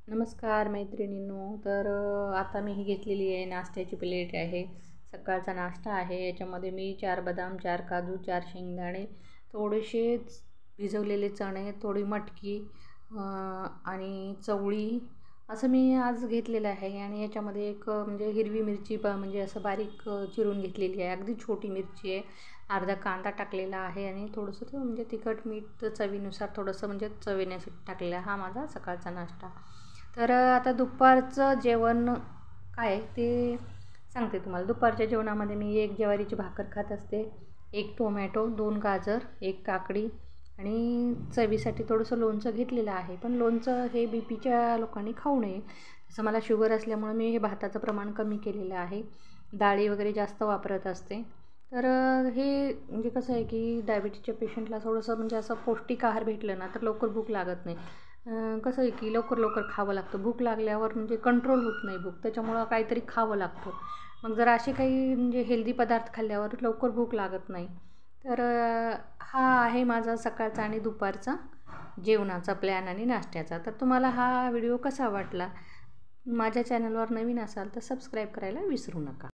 नमस्कार मैत्रिणींनो. आता मी ही घेतलेली आहे नाश्त्याची प्लेट आहे. सकाळचा नाश्ता आहे. याच्यामध्ये मी 4 बदाम, 4 काजू, 4 शेंगदाणे, थोडेसे भिजवलेले चणे, थोडी मटकी आणि चवळी असं मी आज घेतलेलं आहे. आणि याच्यामध्ये एक म्हणजे हिरवी मिरची म्हणजे असं बारीक चिरून घेतलेली आहे. अगदी छोटी मिरची आहे. अर्धा कांदा टाकलेला आहे आणि थोडंसं म्हणजे तिखट मीठ चवीनुसार थोडंसं म्हणजे चवीण्यासाठी टाकलेलं आहे. हा माझा सकाळचा नाश्ता. आता दुपारचं जेवण काय ते सांगते तुम्हाला. दुपारच्या जेवणामध्ये मी 1 ज्वारीची भाकर खात असते, 1 टोमॅटो, 2 गाजर, 1 काकडी आणि चवीसाठी थोडंसं लोणचं घेतलेलं आहे. पण लोणचं हे बीपीच्या लोकांनी खाऊ नये. तसं मला शुगर असल्यामुळे मी हे भाताचं प्रमाण कमी केलेलं आहे. डाळी वगैरे जास्त वापरत असते. हे म्हणजे कसं आहे की डायबिटीजच्या पेशंटला थोडंसं म्हणजे असं पौष्टिक आहार भेटलं ना तर लवकर भूक लागत नाही. कसं आहे की लवकर खावं लागतं. भूक लागल्यावर म्हणजे कंट्रोल होत नाही भूक, त्याच्यामुळं काहीतरी खावं लागतं. मग जर असे काही म्हणजे हेल्दी पदार्थ खाल्ल्यावर लवकर भूक लागत नाही. हा आहे माझा सकाळचा आणि दुपारचा जेवणाचा प्लॅन आणि नाश्त्याचा. तर तुम्हाला हा व्हिडिओ कसा वाटला? माझ्या चॅनलवर नवीन असाल तर सबस्क्राईब करायला विसरू नका.